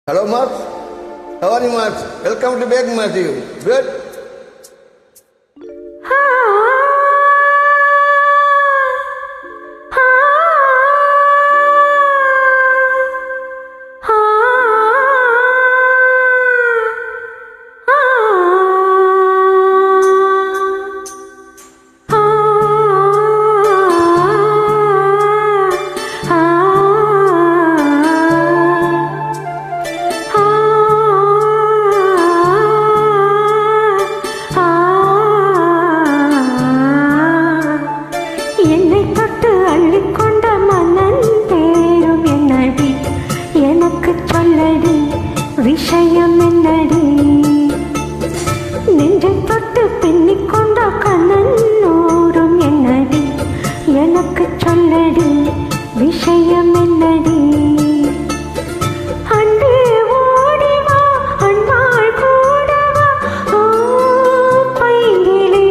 Hello, Mark. How are you, Mark? Welcome to back, Matthew. Good? விஷயம் என்னடி நெஞ்சை தொட்டு பின்னிக் கொண்ட கண்ணோரும் என்னடி எனக்கு சொல்லடி விஷயம் என்னடி அன்பே ஓடிவா அன்பாள் கூடவா ஓ பைங்கிலே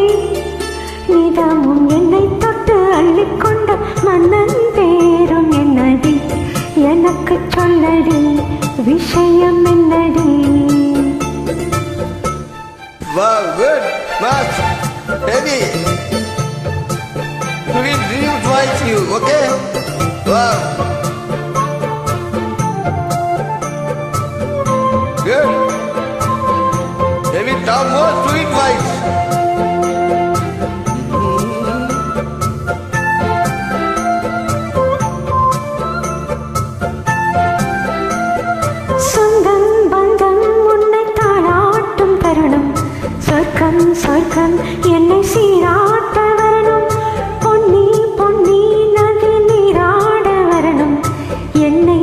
நிதமும் என்னை தொட்டு அள்ளிக்கொண்ட மன்னன் பேரும் என்னடி எனக்கு சொல்லடி விஷயம் என்னடி. Wow, good, Mark. Heavy. We dream twice you, okay? Wow. Good. Heavy, talk more, do it twice. சொர்க்கம் என்னை சீராட்ட வரணும் பொன்னி பொன்னி நதி நீராட வரணும் என்னை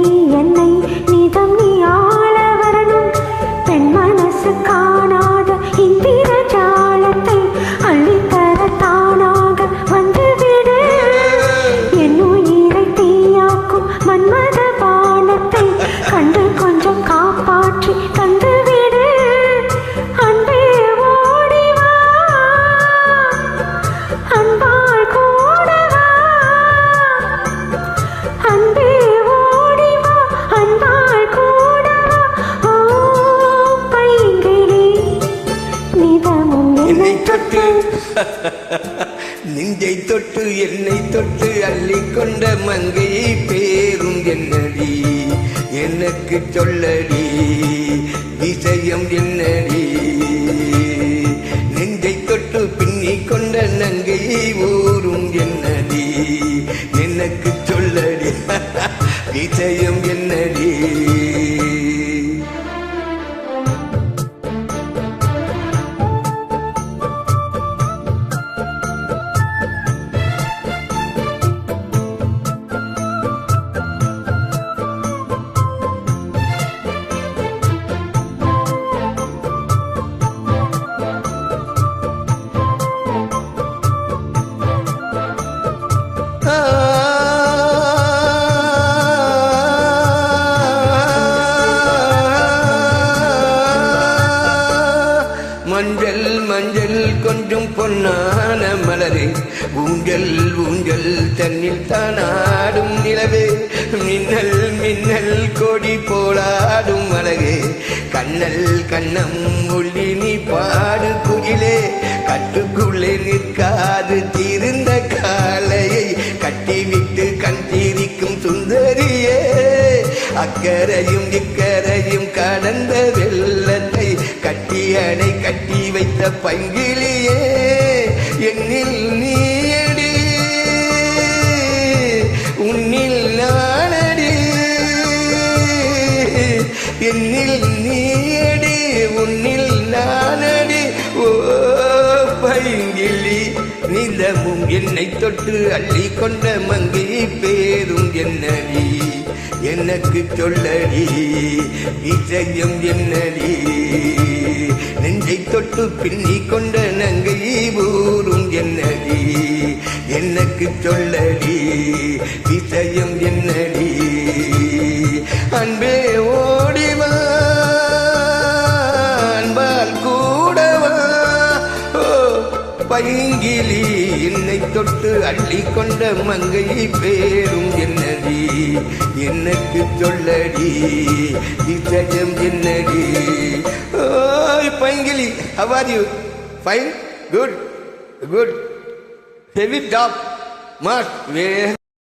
நீதம் நீ ஆள வரணும் பெண் மனசு காணாத இந்திர ஜாலத்தை அள்ளித்தர தானாக வந்துவிடு என் உயிரை தீயாக்கும் மன்மத பானத்தை கண்டு கொஞ்சம் காப்பாற்றி தந்துவிடு அன்பே நெஞ்சை தொட்டு என்னை தொட்டு அள்ளிக்கொண்ட மங்கை பேரும் என்னடி எனக்கு சொல்லடி விஷயம் என்னடி நெஞ்சை தொட்டு பின்னிக் கொண்ட நங்கை ஊரும் என்னடி எனக்கு சொல்லடி விஷயம் என்னடி. மஞ்சள் மஞ்சள் கொஞ்சம் பொன்னான மலரே ஊஞ்சல் ஊஞ்சல் தன்னில் தானாடும் நிலவே மின்னல் மின்னல் கொடி போலாடும் அழகே கண்ணல் கண்ணம் உள்ளி நீ பாடு குயிலே கட்டுக்குள்ளே நிற்காது தீர்ந்த காலையை கட்டிவிட்டு கண் தீரிக்கும் சுந்தரியே அக்கரையும் இக்கரையும் கடந்த வெள்ளத்தை கட்டி அணை கட்டி வைத்த பங்கிலியே என்னில் நீயடி உன்னில் நானடி என்னில் நீயடி உன்னில் நானடி ஓ பைங்கிலி நிலமும் என்னை தொட்டு அள்ளி கொண்ட மங்கை பேரும் என்னடி எனக்கு சொல்லடி விஷயம் என்னடி நெஞ்சை தொட்டு பின்னிக் கொண்ட நங்கை ஊரும் என்னடி எனக்கு சொல்லடி விஷயம் என்னடி அன்பே ஓடிவா அன்பால் கூடவா ஓ பைங்கிலி என்னை தொட்டு என்னோடு அள்ளி கொண்ட மங்கை பேரும் என்னடி எனக்கு சொல்லடி இச்சம் என்னடி ஓய் பைங்கிலி how are you fine good good heavy job must